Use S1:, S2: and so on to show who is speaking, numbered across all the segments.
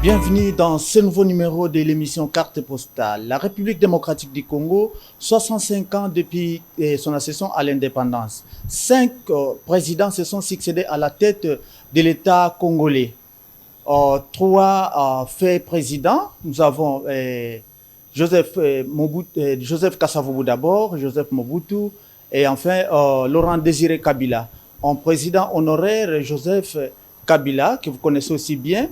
S1: Bienvenue dans ce nouveau numéro de l'émission Carte Postale. La République démocratique du Congo, 65 ans depuis son accession à l'indépendance. 5 présidents se sont succédés à la tête de l'État congolais. 3 faits présidents. Nous avons Joseph Kasavubu d'abord, Joseph Mobutu et enfin Laurent Désiré Kabila. En président honoraire, Joseph Kabila, que vous connaissez aussi bien.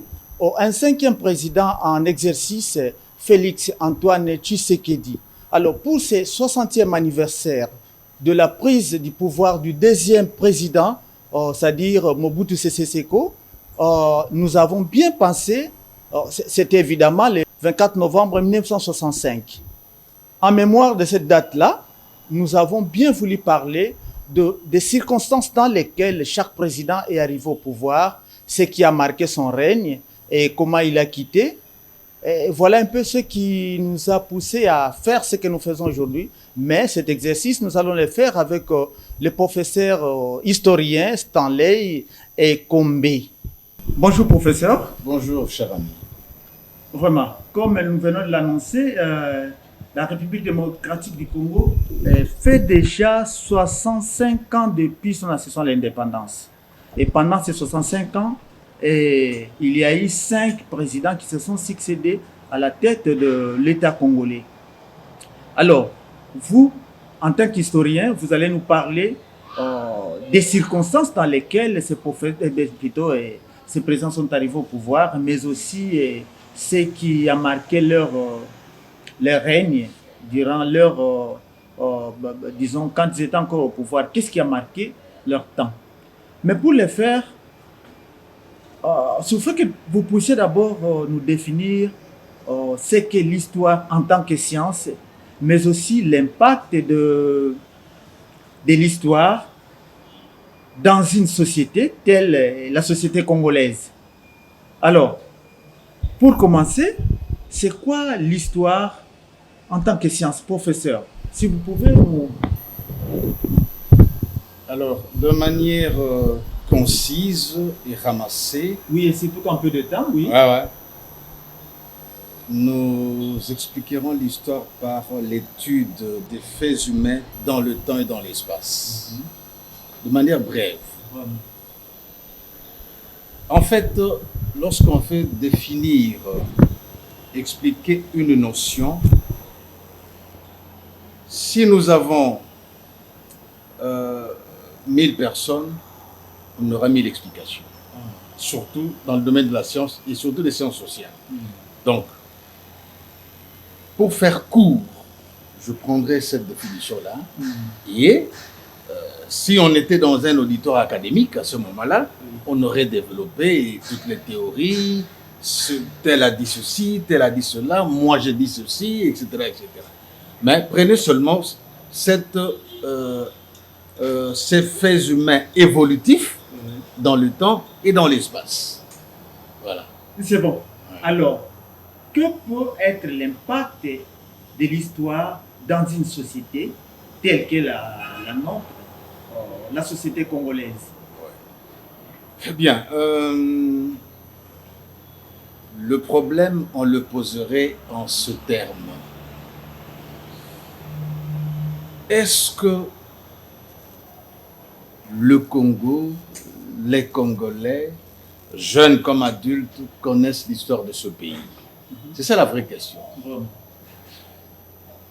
S1: Un 5e président en exercice, Félix Antoine Tshisekedi. Alors, pour ce 60e anniversaire de la prise du pouvoir du 2e président, c'est-à-dire Mobutu Sese Seko, nous avons bien pensé, c'était évidemment le 24 novembre 1965. En mémoire de cette date-là, nous avons bien voulu parler des circonstances dans lesquelles chaque président est arrivé au pouvoir, ce qui a marqué son règne, et comment il a quitté. Et voilà un peu ce qui nous a poussé à faire ce que nous faisons aujourd'hui. Mais cet exercice, nous allons le faire avec le professeur historien Stanley et Kombe. Bonjour professeur.
S2: Bonjour cher ami.
S1: Vraiment, comme nous venons de l'annoncer, la République démocratique du Congo fait déjà 65 ans depuis son accession à l'indépendance. Et pendant ces 65 ans, et il y a eu 5 présidents qui se sont succédés à la tête de l'État congolais. Alors, vous, en tant qu'historien, vous allez nous parler des circonstances dans lesquelles ces présidents sont arrivés au pouvoir, mais aussi ce qui a marqué leur règne durant disons, quand ils étaient encore au pouvoir. Qu'est-ce qui a marqué leur temps? Mais pour le faire, il faut que vous puissiez d'abord nous définir ce qu'est l'histoire en tant que science, mais aussi l'impact de l'histoire dans une société telle la société congolaise. Alors, pour commencer, c'est quoi l'histoire en tant que science, professeur? Si vous pouvez nous...
S2: Alors, de manière concise et ramassée.
S1: Oui, et c'est tout un peu de temps, oui.
S2: Ouais. Nous expliquerons l'histoire par l'étude des faits humains dans le temps et dans l'espace. De manière brève. En fait, lorsqu'on fait définir, expliquer une notion, si nous avons 1000 personnes, on aura 1000 explications. Surtout dans le domaine de la science et surtout des sciences sociales. Donc, pour faire court, je prendrai cette définition-là. Et si on était dans un auditoire académique à ce moment-là, on aurait développé toutes les théories, tel a dit ceci, tel a dit cela, moi j'ai dit ceci, etc. etc. Mais prenez seulement ces faits humains évolutifs dans le temps et dans l'espace. Voilà.
S1: C'est bon. Alors, que peut être l'impact de l'histoire dans une société telle que la nôtre, la société congolaise?
S2: Eh bien, le problème, on le poserait en ce terme. Est-ce que le Congo, les Congolais, jeunes comme adultes, connaissent l'histoire de ce pays? C'est ça la vraie question.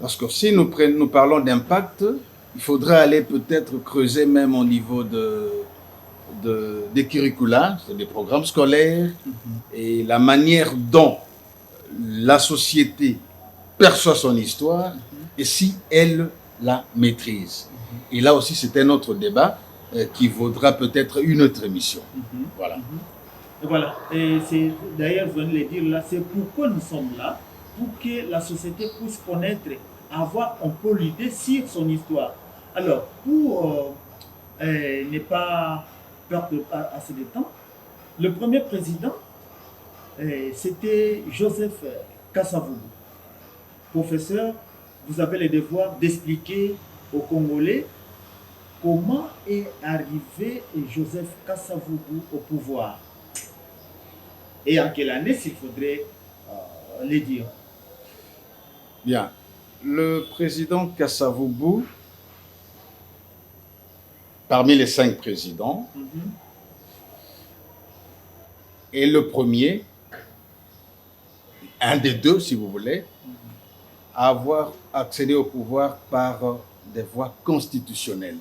S2: Parce que si nous parlons d'impact, il faudrait aller peut-être creuser même au niveau des curricula, des programmes scolaires, et la manière dont la société perçoit son histoire, et si elle la maîtrise. Et là aussi, c'est un autre débat qui vaudra peut-être une autre émission. Voilà.
S1: Et voilà. Et c'est d'ailleurs, vous venez de le dire là, c'est pourquoi nous sommes là, pour que la société puisse connaître, avoir un peu l'idée sur son histoire. Alors, pour ne pas perdre assez de temps, le premier président, c'était Joseph Kasavubu. Professeur, vous avez le devoir d'expliquer aux Congolais comment est arrivé Joseph Kasavubu au pouvoir. et en quelle année, s'il faudrait le dire.
S2: Bien. Le président Kasavubu, parmi les 5 présidents, est le premier, un des 2 si vous voulez, à avoir accédé au pouvoir par des voies constitutionnelles,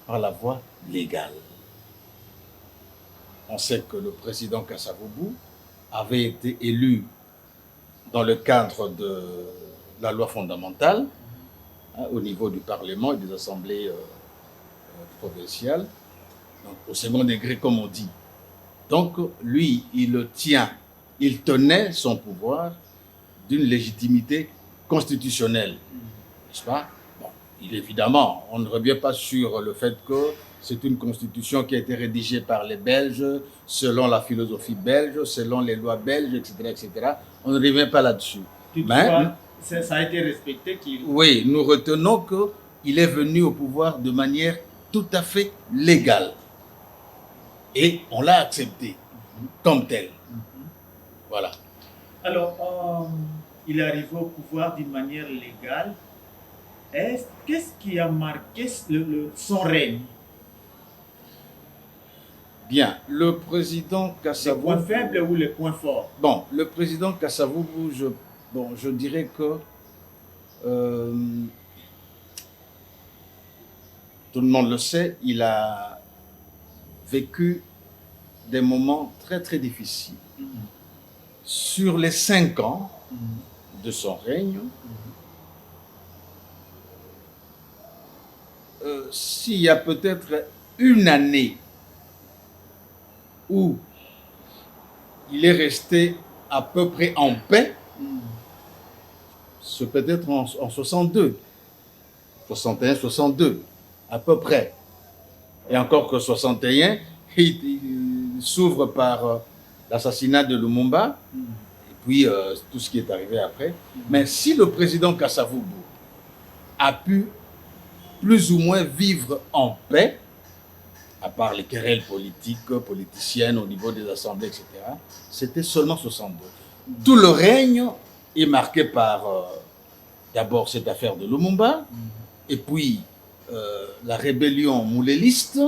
S2: par la voie légale. On sait que le président Kasavubu avait été élu dans le cadre de la loi fondamentale, au niveau du Parlement et des assemblées provinciales, donc au second degré comme on dit. Donc lui, il tenait son pouvoir d'une légitimité constitutionnelle, n'est-ce pas? Bon, évidemment, on ne revient pas sur le fait que c'est une constitution qui a été rédigée par les Belges, selon la philosophie belge, selon les lois belges, etc. etc. On ne revient pas là-dessus.
S1: Mais ça a été respecté.
S2: Oui, nous retenons qu'il est venu au pouvoir de manière tout à fait légale. Et on l'a accepté comme tel. Voilà.
S1: Alors, il est arrivé au pouvoir d'une manière légale. Qu'est-ce qui a marqué son règne? Bien, le président Kasavubu... Les points faibles ou les points forts?
S2: Bon, le président Kasavubu, je dirais que tout le monde le sait, il a vécu des moments très très difficiles. Sur les 5 ans de son règne, s'il y a peut-être une année où il est resté à peu près en paix, c'est peut-être en 62, 61, 62, à peu près. Et encore que 61, il s'ouvre par l'assassinat de Lumumba, et puis tout ce qui est arrivé après. Mais si le président Kasavubu a pu plus ou moins vivre en paix, à part les querelles politiciennes au niveau des assemblées, etc., c'était seulement 62. Tout le règne est marqué par d'abord cette affaire de Lumumba, et puis la rébellion mouléliste,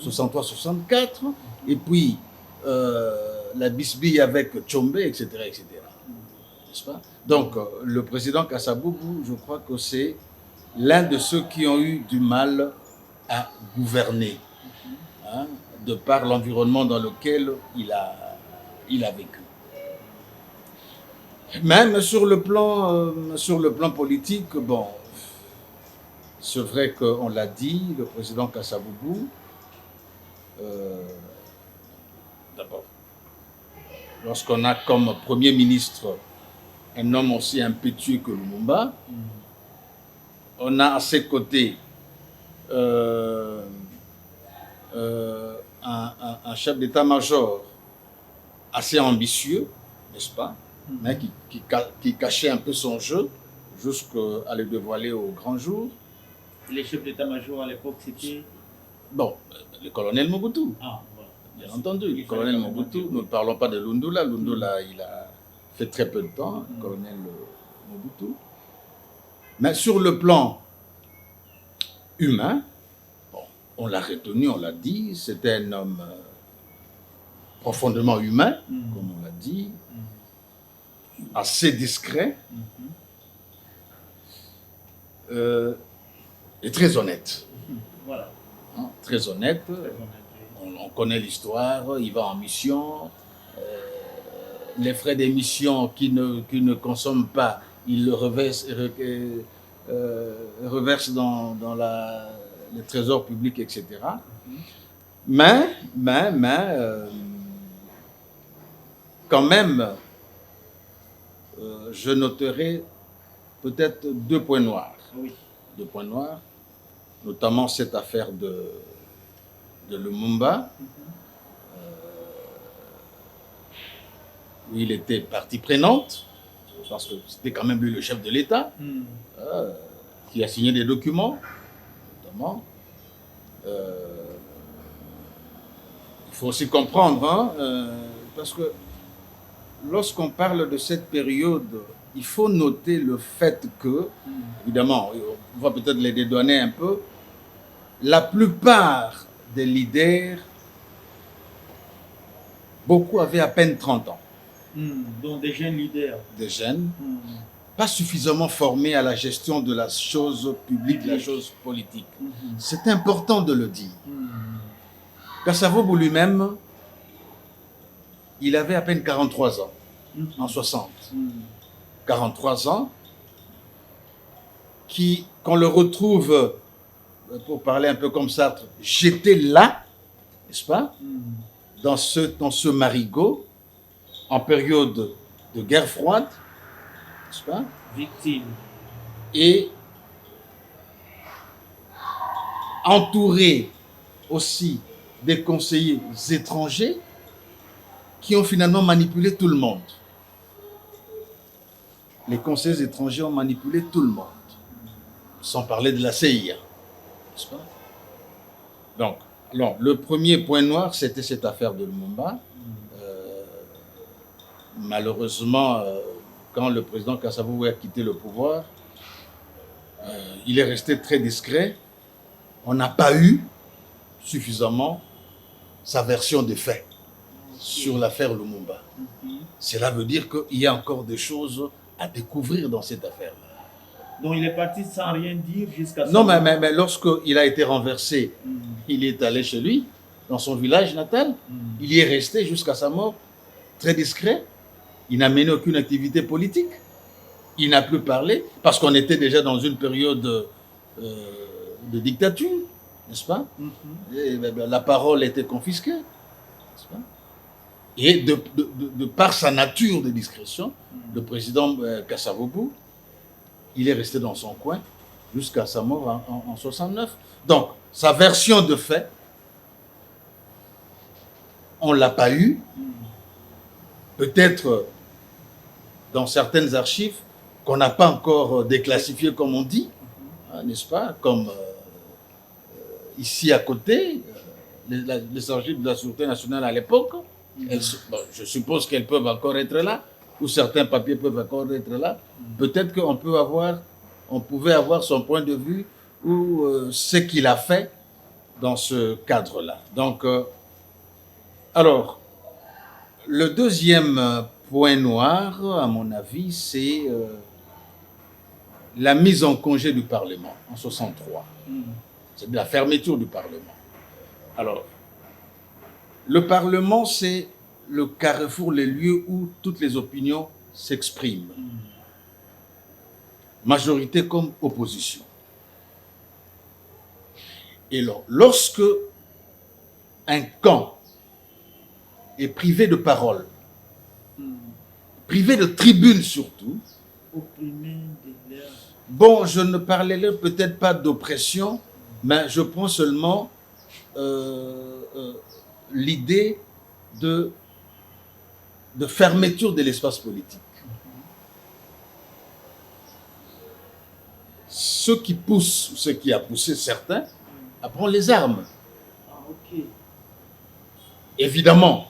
S2: 63-64, et puis la bisbille avec Tchombe, etc., etc. N'est-ce pas? Donc, le président Kasavubu, je crois que c'est l'un de ceux qui ont eu du mal à gouverner, hein, de par l'environnement dans lequel il a vécu. Même sur le plan politique, bon, c'est vrai qu'on l'a dit, le président Kasavubu, d'abord, lorsqu'on a comme Premier ministre un homme aussi impétueux que Lumumba, on a à ses côtés un chef d'état-major assez ambitieux, n'est-ce pas, mais qui cachait un peu son jeu jusqu'à le dévoiler au grand jour.
S1: Les chefs d'état-major à l'époque, c'était...
S2: Bon, le colonel Mobutu.
S1: Ah, voilà.
S2: Bien entendu, le colonel Mobutu. Nous ne parlons pas de Lundula. Lundula, il a fait très peu de temps, le colonel Mobutu. Mais sur le plan humain, bon, on l'a retenu, on l'a dit, c'était un homme profondément humain, comme on l'a dit, assez discret et très honnête.
S1: Voilà.
S2: Hein, très honnête. On connaît l'histoire, il va en mission. Les frais d'émission qui ne consomment pas, il le reverse dans les trésors publics, etc. Mais quand même, je noterai peut-être 2 points noirs.
S1: Oui.
S2: 2 points noirs, notamment cette affaire de Lumumba, où il était partie prenante, parce que c'était quand même lui le chef de l'État, qui a signé des documents, notamment. Il faut aussi comprendre, hein, parce que lorsqu'on parle de cette période, il faut noter le fait que, évidemment, on va peut-être les dédouaner un peu, la plupart des leaders, beaucoup avaient à peine 30 ans.
S1: Donc des jeunes leaders.
S2: Des jeunes, pas suffisamment formés à la gestion de la chose publique, de la chose politique. C'est important de le dire. Kasavubu lui-même, il avait à peine 43 ans, en 60. 43 ans, qu'on le retrouve, pour parler un peu comme Sartre, j'étais là, n'est-ce pas, dans ce marigot, en période de guerre froide, n'est-ce pas,
S1: Victime.
S2: et entouré aussi des conseillers étrangers qui ont finalement manipulé tout le monde. Les conseillers étrangers ont manipulé tout le monde, sans parler de la CIA, n'est-ce pas? Donc, alors, le premier point noir, c'était cette affaire de Lumumba. Malheureusement, quand le président Kasavubu a quitté le pouvoir, il est resté très discret. On n'a pas eu suffisamment sa version des faits sur l'affaire Lumumba. Cela veut dire qu'il y a encore des choses à découvrir dans cette affaire-là.
S1: Donc il est parti sans rien dire jusqu'à...
S2: Non, mais lorsqu'il a été renversé, il est allé chez lui, dans son village natal. Il y est resté jusqu'à sa mort, très discret. Il n'a mené aucune activité politique. Il n'a plus parlé, parce qu'on était déjà dans une période de dictature, n'est-ce pas? Et, la parole était confisquée, n'est-ce pas? Et de par sa nature de discrétion, le président Kasavubu, il est resté dans son coin jusqu'à sa mort en 69. Donc, sa version de fait, on ne l'a pas eue. Peut-être dans certaines archives qu'on n'a pas encore déclassifiées, comme on dit, n'est-ce pas? Comme ici à côté, les archives de la Sûreté nationale à l'époque, je suppose qu'elles peuvent encore être là, ou certains papiers peuvent encore être là. Peut-être qu'on pouvait avoir son point de vue ou ce qu'il a fait dans ce cadre-là. Donc, alors, le deuxième point noir, à mon avis, c'est la mise en congé du Parlement en 63. C'est la fermeture du Parlement. Alors, le Parlement, c'est le carrefour, les lieux où toutes les opinions s'expriment. Majorité comme opposition. Et alors, lorsque un camp est privé de parole, privé de tribune surtout, bon, je ne parlerai peut-être pas d'oppression, mais je prends seulement l'idée de fermeture de l'espace politique. Ce qui pousse, ce qui a poussé certains à prendre les armes. Évidemment,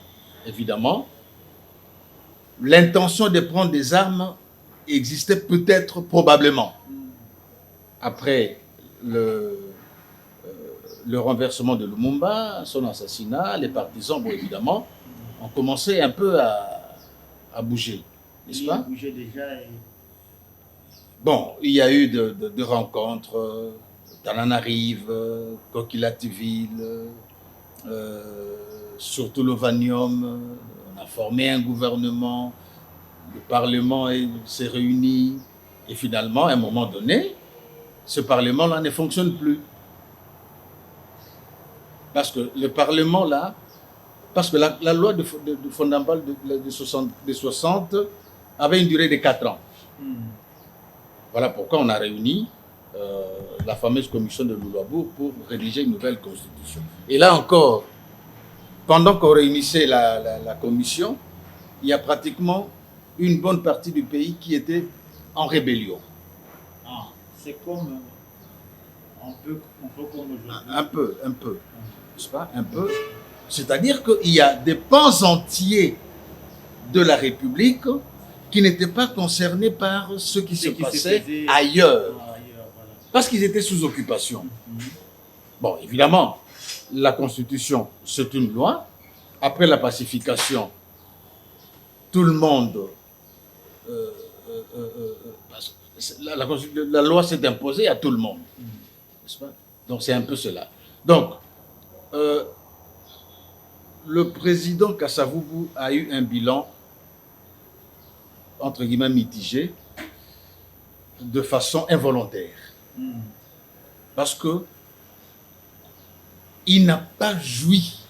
S2: l'intention de prendre des armes existait peut-être, probablement. Après le renversement de Lumumba, son assassinat, les partisans, bon, évidemment, ont commencé un peu à bouger, n'est-ce pas?
S1: Bouger déjà.
S2: Bon, il y a eu de rencontres, Tananarive, Kokilativille, surtout le Vanium. On a formé un gouvernement, le Parlement s'est réuni, et finalement, à un moment donné, ce Parlement-là ne fonctionne plus. Parce que le Parlement-là, parce que la loi fondamentale de 60 avait une durée de 4 ans. Voilà pourquoi on a réuni la fameuse commission de Lulabo pour rédiger une nouvelle constitution. Et là encore, pendant qu'on réunissait la commission, il y a pratiquement une bonne partie du pays qui était en rébellion.
S1: C'est comme un peu comme aujourd'hui.
S2: Un peu, n'est-ce pas? Un peu. C'est-à-dire qu'il y a des pans entiers de la République qui n'étaient pas concernés par ce qui se passait
S1: faisait
S2: ailleurs,
S1: voilà.
S2: parce qu'ils étaient sous occupation. Bon, évidemment, la Constitution, c'est une loi. Après la pacification, tout le monde, la loi s'est imposée à tout le monde. N'est-ce pas? Donc c'est un peu cela. Donc, le président Kasavubu a eu un bilan, entre guillemets, mitigé, de façon involontaire. Parce que il n'a pas joui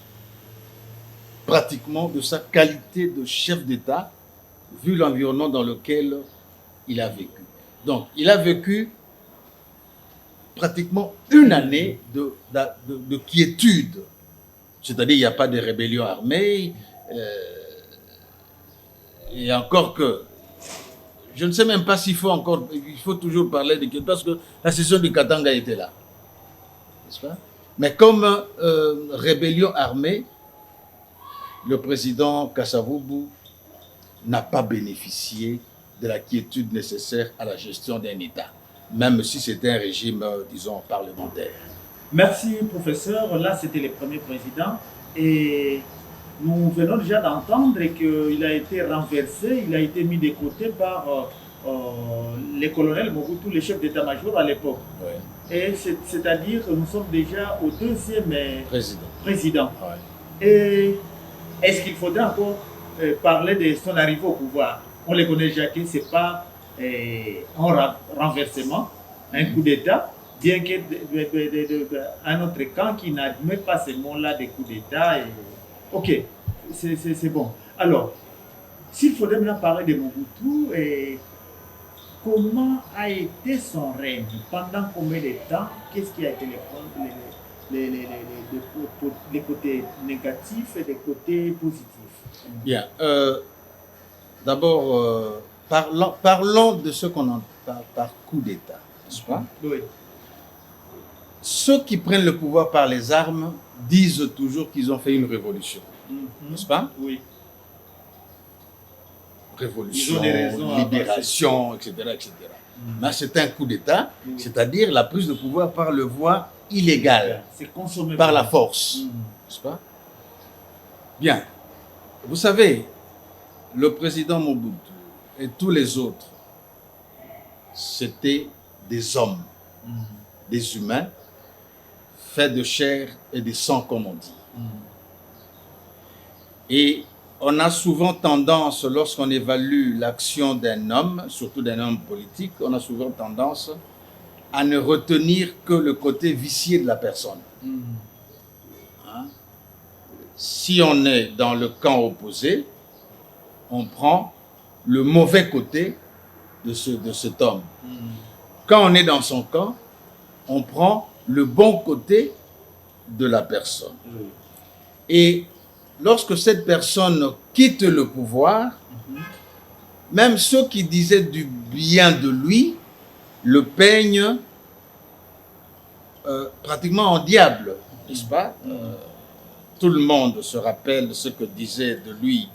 S2: pratiquement de sa qualité de chef d'État, vu l'environnement dans lequel il a vécu. Donc, il a vécu pratiquement une année de quiétude. C'est-à-dire, il n'y a pas de rébellion armée, et encore que, je ne sais même pas s'il faut encore, il faut toujours parler de quiétude, parce que la session du Katanga était là. N'est-ce pas? Mais comme rébellion armée, le président Kasavubu n'a pas bénéficié de la quiétude nécessaire à la gestion d'un État, même si c'était un régime, disons, parlementaire.
S1: Merci, professeur. Là, c'était le premier président. Et nous venons déjà d'entendre qu'il a été renversé, il a été mis de côté par les colonels Mobutu, les chefs d'état-major à l'époque.
S2: Ouais.
S1: Et c'est-à-dire que nous sommes déjà au deuxième président.
S2: Ouais.
S1: Et est-ce qu'il faudrait encore parler de son arrivée au pouvoir? On le connaît déjà que ce n'est pas un renversement, un coup d'État, bien qu'un autre camp qui n'admet pas ce mot-là de coup d'État. Ok, c'est bon. Alors, s'il faudrait maintenant parler de Mobutu, comment a été son règne? Pendant combien de temps? Qu'est-ce qui a été les côtés négatifs et les côtés positifs?
S2: Bien. D'abord, parlons de ce qu'on entend par coup d'État, n'est-ce pas?
S1: Oui.
S2: Ceux qui prennent le pouvoir par les armes disent toujours qu'ils ont fait une révolution, n'est-ce pas?
S1: Oui.
S2: Révolution,
S1: Ils ont des raisons
S2: libération, etc. etc. Mais c'est un coup d'État, c'est-à-dire la prise de pouvoir par le voie illégale, par la force, n'est-ce pas? Bien. Vous savez, le président Mobutu et tous les autres, c'était des hommes, des humains, faits de chair et de sang, comme on dit. Et on a souvent tendance, lorsqu'on évalue l'action d'un homme, surtout d'un homme politique, on a souvent tendance à ne retenir que le côté vicié de la personne. Hein? Si on est dans le camp opposé, on prend le mauvais côté de cet homme. Quand on est dans son camp, on prend le bon côté de la personne. Et lorsque cette personne quitte le pouvoir, même ceux qui disaient du bien de lui le peignent pratiquement en diable, n'est-ce pas? Tout le monde se rappelle ce que disait de lui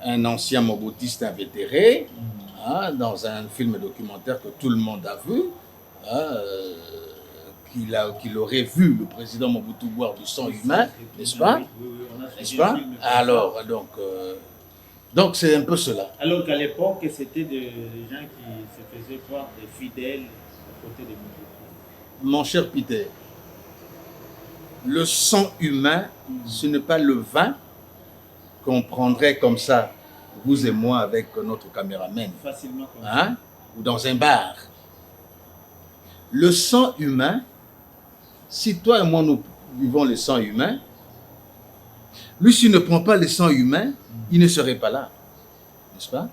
S2: un ancien mobutiste invétéré, hein, dans un film documentaire que tout le monde a vu, hein, qu'il aurait vu le président Mobutu boire du sang humain, n'est-ce pas? N'est-ce pas? Alors, donc c'est un peu cela.
S1: Alors qu'à l'époque, c'était des gens qui se faisaient croire des fidèles à côté de Mobutu.
S2: Mon cher Peter, le sang humain, ce n'est pas le vin qu'on prendrait comme ça, vous et moi, avec notre caméraman,
S1: facilement comme
S2: hein, ou dans un bar. Le sang humain, si toi et moi nous vivons le sang humain, lui, s'il ne prend pas le sang humain, il ne serait pas là, n'est-ce pas?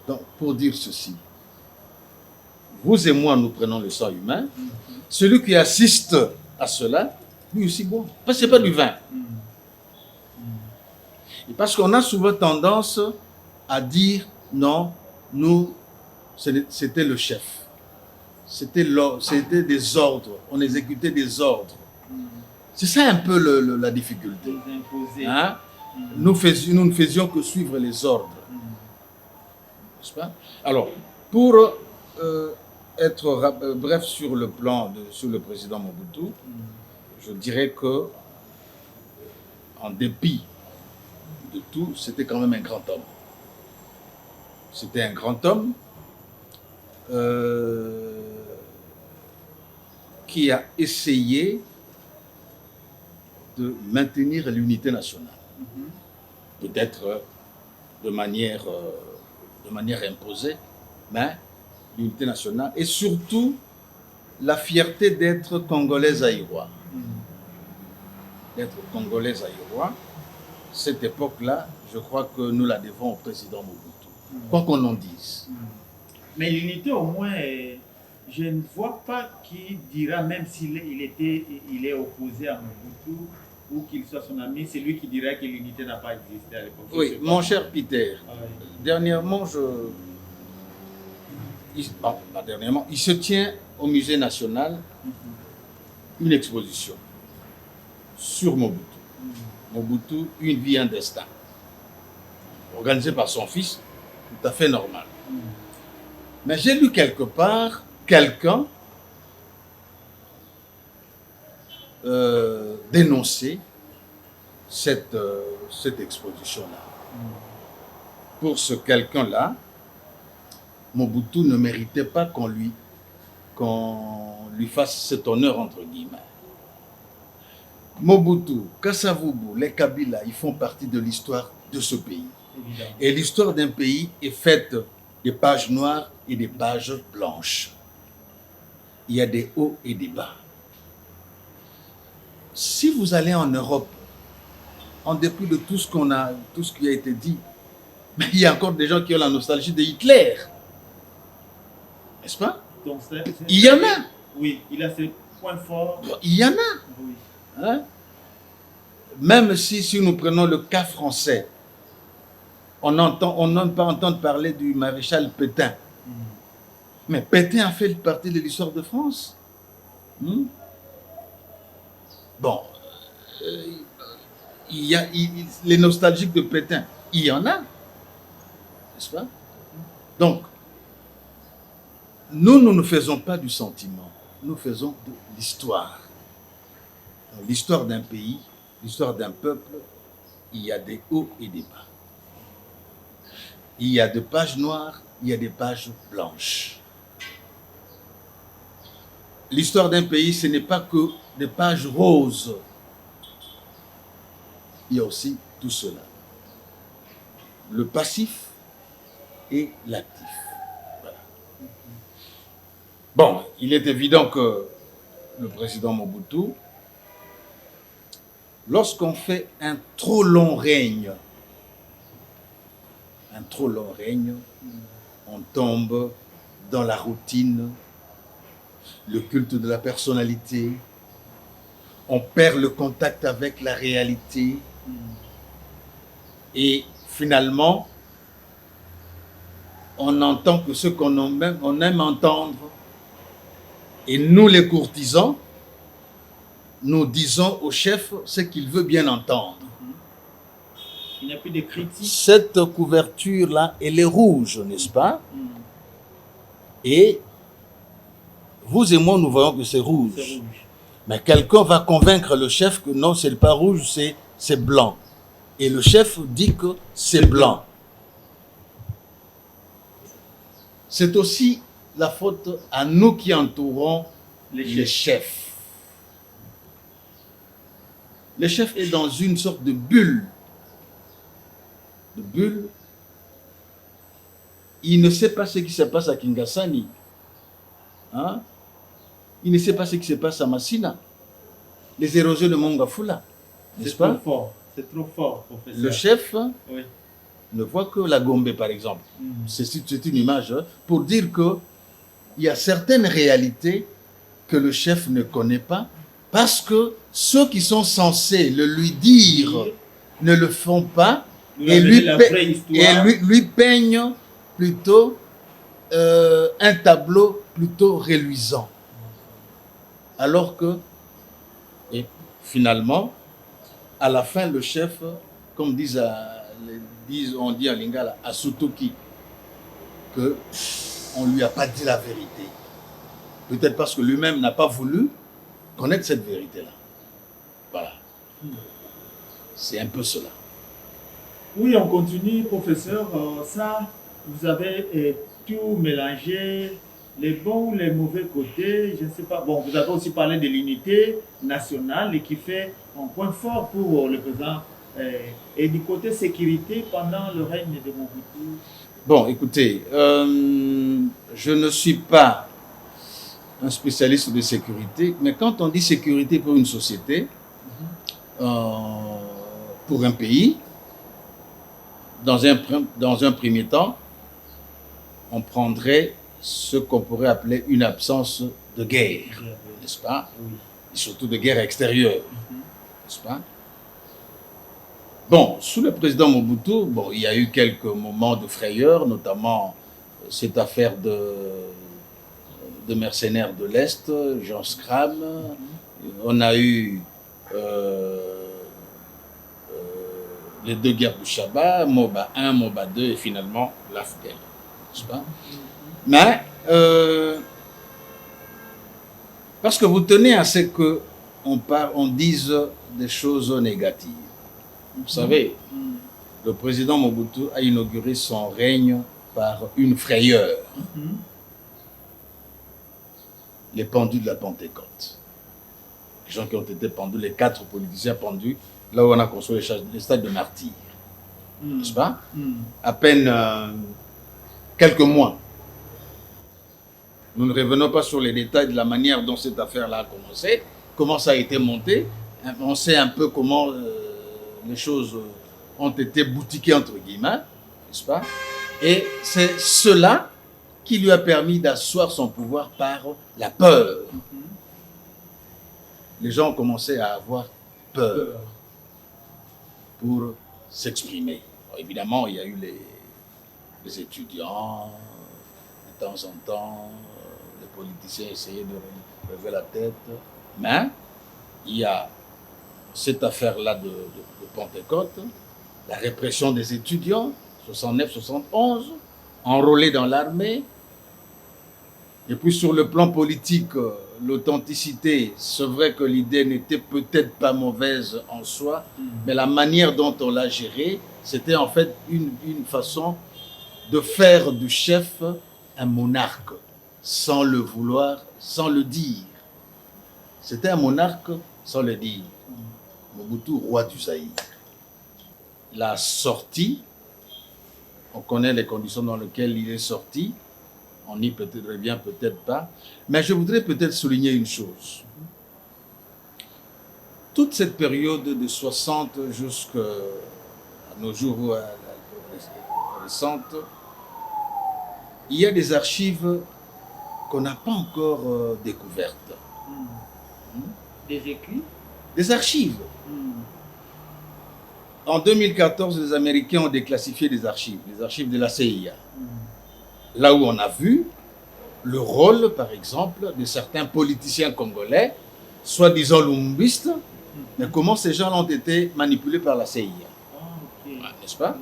S2: Donc, pour dire ceci, vous et moi, nous prenons le sang humain, celui qui assiste à cela, lui aussi bon. Parce que ce n'est pas du vin. Et parce qu'on a souvent tendance à dire, non, nous, c'était le chef. C'était des ordres. On exécutait des ordres. C'est ça un peu la difficulté.
S1: Hein?
S2: Nous ne faisions que suivre les ordres. N'est-ce pas? Alors, pour être bref sur le plan sur le président Mobutu, je dirais que, en dépit de tout, c'était quand même un grand homme. C'était un grand homme qui a essayé de maintenir l'unité nationale. Peut-être de manière imposée, mais l'unité nationale et surtout la fierté d'être congolais zaïrois. D'être congolais zaïrois, cette époque-là, je crois que nous la devons au président Mobutu, quoi qu'on en dise.
S1: Mais l'unité, au moins, je ne vois pas qui dira, même s'il est opposé à Mobutu ou qu'il soit son ami, c'est lui qui dira que l'unité n'a pas existé à l'époque.
S2: Oui, mon cher Peter, dernièrement, il se tient au Musée national une exposition sur Mobutu. Mobutu, une vie, un destin. Organisée par son fils, tout à fait normal. Mais j'ai lu quelque part quelqu'un dénoncer cette exposition-là. Pour ce quelqu'un-là, Mobutu ne méritait pas qu'on lui fasse cet honneur entre guillemets. Mobutu, Kasavubu, les Kabila, ils font partie de l'histoire de ce pays. Évidemment. Et l'histoire d'un pays est faite des pages noires et des pages blanches. Il y a des hauts et des bas. Si vous allez en Europe, en dépit de tout ce qui a été dit, mais il y a encore des gens qui ont la nostalgie de Hitler. N'est-ce pas?
S1: Donc,
S2: il y en a.
S1: Oui, il a ses points forts.
S2: Il y en a. Oui. Hein? Même si nous prenons le cas français, on n'aime pas entendre parler du maréchal Pétain. Mais Pétain a fait partie de l'histoire de France. Bon, les nostalgiques de Pétain, il y en a. N'est-ce pas? Donc, nous ne faisons pas du sentiment, nous faisons de l'histoire. L'histoire d'un pays, l'histoire d'un peuple, il y a des hauts et des bas. Il y a des pages noires, il y a des pages blanches. L'histoire d'un pays, ce n'est pas que des pages roses. Il y a aussi tout cela. Le passif et l'actif. Voilà. Bon, il est évident que le président Mobutu, lorsqu'on fait un trop long règne, on tombe dans la routine, le culte de la personnalité, on perd le contact avec la réalité et finalement, on n'entend que ce qu'on aime entendre. Et nous, les courtisans, nous disons au chef ce qu'il veut bien entendre.
S1: Il n'y a plus de critiques.
S2: Cette couverture-là, elle est rouge, n'est-ce pas? Et vous et moi, nous voyons que c'est rouge. Mais quelqu'un va convaincre le chef que non, c'est pas rouge, c'est blanc. Et le chef dit que c'est blanc. C'est aussi la faute à nous qui entourons les chefs. Le chef est dans une sorte de bulle. Il ne sait pas ce qui se passe à Kingasani. Hein? Il ne sait pas ce qui se passe à Massina. Les érosions de Mongafula. N'est-ce pas?
S1: C'est trop fort, professeur.
S2: Le chef ne voit que la Gombe, par exemple. C'est une image pour dire qu'il y a certaines réalités que le chef ne connaît pas parce que ceux qui sont censés le lui dire ne le font pas et lui peignent plutôt un tableau plutôt reluisant. Alors que, et finalement, à la fin, le chef comme on dit en lingala, à Sutuki, qu'on ne lui a pas dit la vérité. Peut-être parce que lui-même n'a pas voulu connaître cette vérité-là. Voilà. C'est un peu cela.
S1: Oui, on continue, professeur. Ça, vous avez tout mélangé, les bons ou les mauvais côtés, je ne sais pas. Bon, vous avez aussi parlé de l'unité nationale et qui fait un point fort pour le président. Et du côté sécurité, pendant le règne de Mobutu.
S2: Bon, écoutez, je ne suis pas un spécialiste de sécurité, mais quand on dit sécurité pour une société, pour un pays, dans un premier temps, on prendrait ce qu'on pourrait appeler une absence de guerre, n'est-ce pas? Oui. Et surtout de guerre extérieure, n'est-ce pas? Bon, sous le président Mobutu, bon, il y a eu quelques moments de frayeur, notamment cette affaire de mercenaires de l'Est, Jean Scram. On a eu les deux guerres du Shabbat, Moba 1, Moba 2 et finalement l'AFDEL, n'est-ce pas? Mais, parce que vous tenez à ce qu'on dise des choses négatives. Vous savez, le président Mobutu a inauguré son règne par une frayeur. Les pendus de la Pentecôte. Les gens qui ont été pendus, les 4 politiciens pendus, là où on a construit les stades de martyrs. N'est-ce pas? À peine quelques mois. Nous ne revenons pas sur les détails de la manière dont cette affaire-là a commencé, comment ça a été monté. On sait un peu comment les choses ont été boutiquées, entre guillemets, n'est-ce pas? Et c'est cela qui lui a permis d'asseoir son pouvoir par la peur. Les gens ont commencé à avoir peur pour s'exprimer. Évidemment, il y a eu les étudiants, de temps en temps, les politiciens essayaient de lever la tête, mais il y a cette affaire-là de Pentecôte, la répression des étudiants, 69-71, enrôlés dans l'armée. Et puis sur le plan politique, l'authenticité, c'est vrai que l'idée n'était peut-être pas mauvaise en soi, mais la manière dont on l'a gérée, c'était en fait une façon de faire du chef un monarque, sans le vouloir, sans le dire. C'était un monarque sans le dire. Mobutu, roi du Zaïre. La sortie, on connaît les conditions dans lesquelles il est sorti, on y peut-être revient, peut-être pas, mais je voudrais peut-être souligner une chose. Toute cette période de 60 jusqu'à nos jours récentes, il y a des archives qu'on n'a pas encore découvertes.
S1: Des écrits?
S2: Des archives. En 2014, les Américains ont déclassifié les archives de la CIA. Là où on a vu le rôle, par exemple, de certains politiciens congolais, soi-disant lumbistes, mais comment ces gens ont été manipulés par la CIA. N'est-ce pas?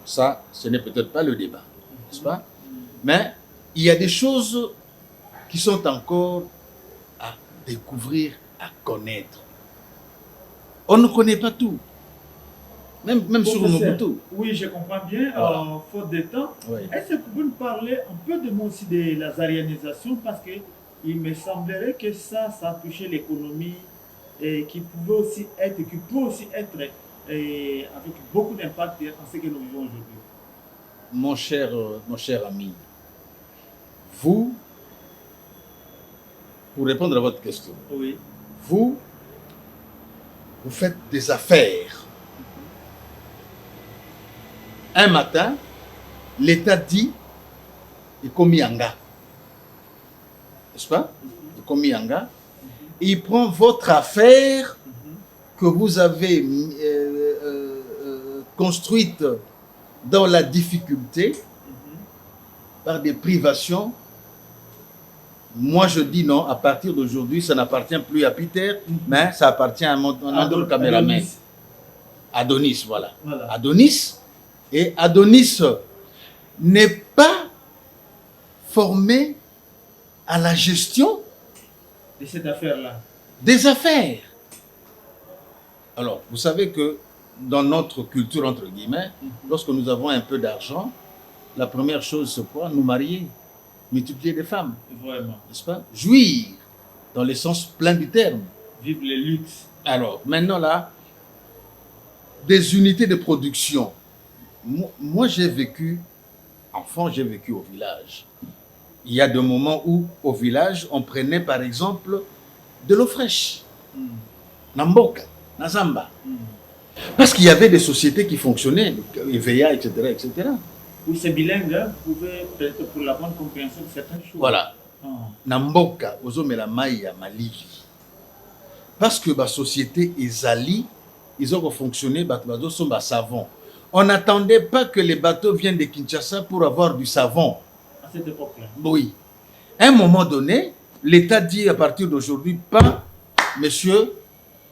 S2: Ça, ce n'est peut-être pas le débat, n'est-ce pas? Mais il y a des choses qui sont encore à découvrir, à connaître. On ne connaît pas tout. Même sur Mobutu.
S1: Oui, je comprends bien, faute de temps. Oui. Est-ce que vous nous parlez un peu de moi aussi de la zarianisation, parce qu'il me semblerait que ça a touché l'économie et qui peut aussi être avec beaucoup d'impact en ce que nous vivons aujourd'hui.
S2: Mon cher ami, vous, pour répondre à votre question,
S1: oui.
S2: vous faites des affaires. Un matin, l'État dit Ikomianga. N'est-ce pas? Ikomianga. Il prend votre affaire que vous avez construite dans la difficulté par des privations. Moi, je dis non, à partir d'aujourd'hui, ça n'appartient plus à Peter, mais ça appartient à un autre caméraman. Adonis, voilà.
S1: Voilà.
S2: Adonis. Et Adonis n'est pas formé à la gestion
S1: De cette affaire-là.
S2: des affaires. Alors, vous savez que dans notre culture, entre guillemets, lorsque nous avons un peu d'argent, la première chose, c'est quoi? Nous marier, multiplier des femmes,
S1: Vraiment.
S2: n'est-ce pas? Jouir, dans le sens plein du terme.
S1: Vivre les luxes.
S2: Alors, maintenant là, des unités de production. Moi j'ai vécu, enfant, j'ai vécu au village. Il y a des moments où, au village, on prenait par exemple de l'eau fraîche. Namboka, Nazamba. Parce qu'il y avait des sociétés qui fonctionnaient, EVA, etc., etc.
S1: Où c'est bilingue, hein, vous pouvez, peut-être pour la bonne compréhension de certaines choses.
S2: Voilà.
S1: Ah.
S2: Namboka, ozomela mai ya malili. Parce que la société ezali, ils ont fonctionné, bateau sont savon. On n'attendait pas que les bateaux viennent de Kinshasa pour avoir du savon.
S1: À cette époque-là.
S2: Oui. À un moment donné, l'État dit à partir d'aujourd'hui, pas, monsieur,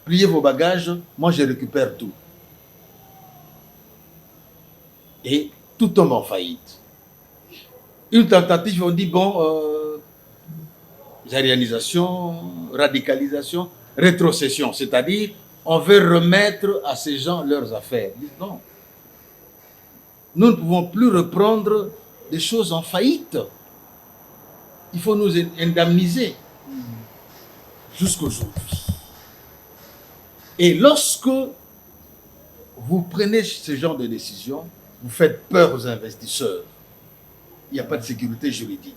S2: pliez vos bagages, moi je récupère tout. Et tout tombe en faillite. Une tentative, on dit, bon, réalisation, radicalisation, rétrocession, c'est-à-dire, on veut remettre à ces gens leurs affaires. Ils disent non. Nous ne pouvons plus reprendre des choses en faillite. Il faut nous indemniser jusqu'aujourd'hui. Et lorsque vous prenez ce genre de décision, vous faites peur aux investisseurs. Il n'y a pas de sécurité juridique.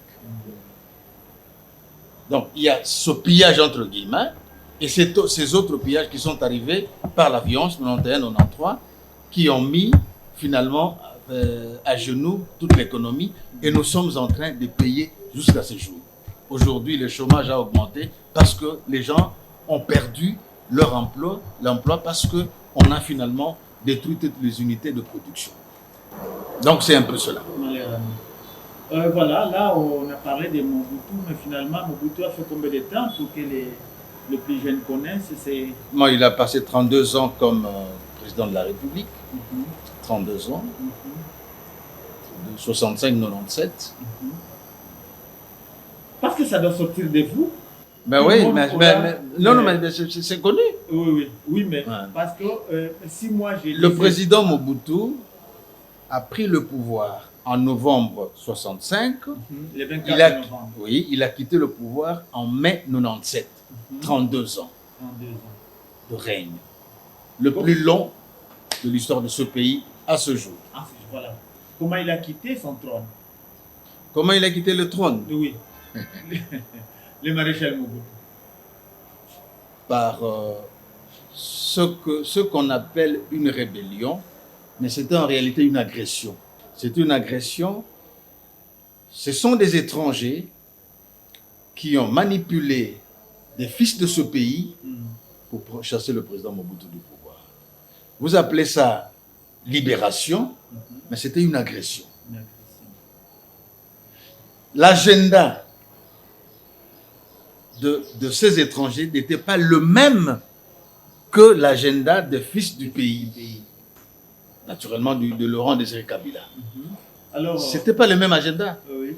S2: Donc, il y a ce pillage entre guillemets et ces autres pillages qui sont arrivés par la violence 91-93 qui ont mis finalement à genoux toute l'économie et nous sommes en train de payer jusqu'à ce jour. Aujourd'hui, le chômage a augmenté parce que les gens ont perdu leur l'emploi parce qu'on a finalement détruit toutes les unités de production. Donc c'est un peu cela.
S1: Voilà, là on a parlé de Mobutu, mais finalement Mobutu a fait combien de temps pour que les plus jeunes connaissent?
S2: Moi, il a passé 32 ans comme président de la République. 32 ans. 65-97.
S1: Parce que ça doit sortir de vous.
S2: Ben oui, mais c'est connu.
S1: Oui, mais ouais. Parce que si moi j'ai...
S2: Le président Mobutu a pris le pouvoir en novembre 65.
S1: Le 24 novembre.
S2: Oui, il a quitté le pouvoir en mai 97. 32 ans.
S1: 32 ans
S2: de règne. Le plus long de l'histoire de ce pays à ce jour.
S1: Ah, voilà. Comment il a quitté son trône?
S2: Comment il a quitté le trône?
S1: Oui. Le maréchal Mobutu.
S2: Par ce qu'on appelle une rébellion, mais c'était en réalité une agression. C'est une agression. Ce sont des étrangers qui ont manipulé des fils de ce pays pour chasser le président Mobutu du pouvoir. Vous appelez ça libération, mais c'était une agression. L'agenda de ces étrangers n'était pas le même que l'agenda des fils du pays. Naturellement, de Laurent Désiré Kabila. Ce n'était pas le même agenda.
S1: Oui.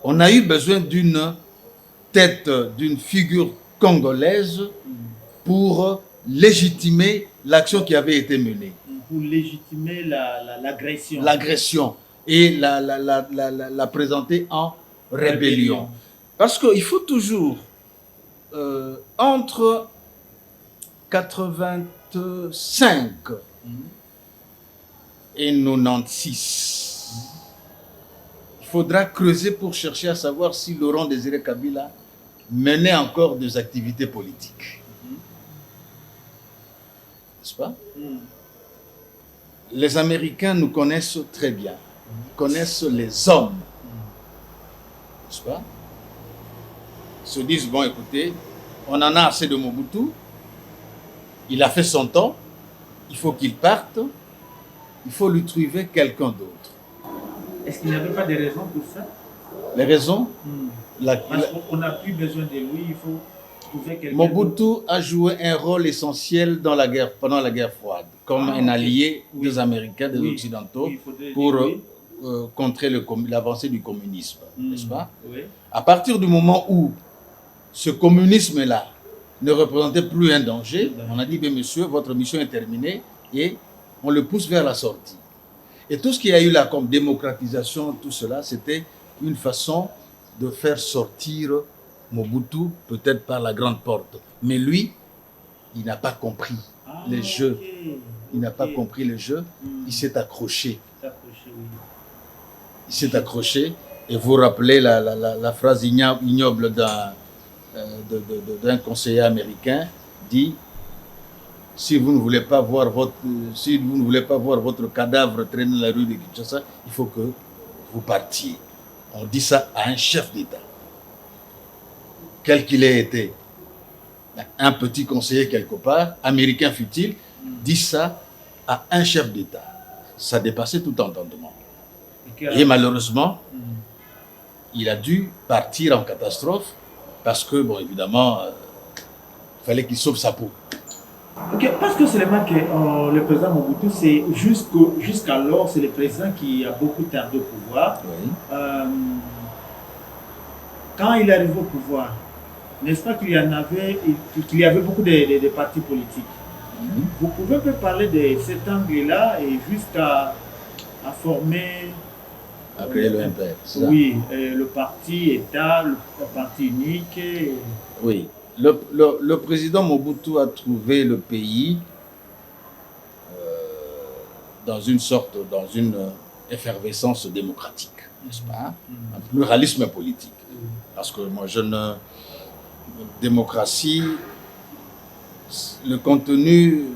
S2: On a eu besoin d'une tête, d'une figure congolaise pour légitimer l'action qui avait été menée.
S1: Pour légitimer l'agression.
S2: L'agression et la présenter en rébellion. Parce qu'il faut toujours, entre 85 et 96, il faudra creuser pour chercher à savoir si Laurent Désiré Kabila menait encore des activités politiques. N'est-ce pas? Les Américains nous connaissent très bien, connaissent les hommes. N'est-ce pas? Ils se disent, bon écoutez, on en a assez de Mobutu, il a fait son temps, il faut qu'il parte, il faut lui trouver quelqu'un d'autre.
S1: Est-ce qu'il n'y avait pas de raisons pour ça?
S2: Les raisons?
S1: Parce qu'on n'a plus besoin de lui, il faut... trouver quelqu'un.
S2: Mobutu a joué un rôle essentiel dans la guerre, pendant la guerre froide, comme un allié des Américains, des Occidentaux, pour contrer l'avancée du communisme, n'est-ce pas?
S1: Oui.
S2: À partir du moment où ce communisme-là ne représentait plus un danger, on a dit, bien monsieur, votre mission est terminée, et on le pousse vers la sortie. Et tout ce qu'il y a eu là comme démocratisation, tout cela, c'était une façon de faire sortir Mobutu, peut-être par la grande porte. Mais lui, il n'a pas compris les jeux. Il n'a pas compris le jeu. Il s'est accroché. Il s'est accroché. Et vous rappelez la phrase ignoble d'un conseiller américain, dit: si vous ne voulez pas voir votre cadavre traîner dans la rue de Kinshasa, il faut que vous partiez. On dit ça à un chef d'État, quel qu'il ait été. Un petit conseiller quelque part, américain fut-il, dit ça à un chef d'État. Ça dépassait tout entendement. Et malheureusement, il a dû partir en catastrophe parce que, bon, évidemment, il fallait qu'il sauve sa peau.
S1: Okay, parce que seulement que le président Mobutu, c'est jusqu'alors, c'est le président qui a beaucoup tardé au pouvoir.
S2: Oui.
S1: Quand il arrive au pouvoir, n'est-ce pas qu'il y avait beaucoup de partis politiques. Vous pouvez peut parler de cet angle-là et jusqu'à former...
S2: À créer le MPR.
S1: Oui, le parti État, le parti unique.
S2: Oui. Le président Mobutu a trouvé le pays dans une effervescence démocratique, n'est-ce pas? Un pluralisme politique. Parce que moi, démocratie, le contenu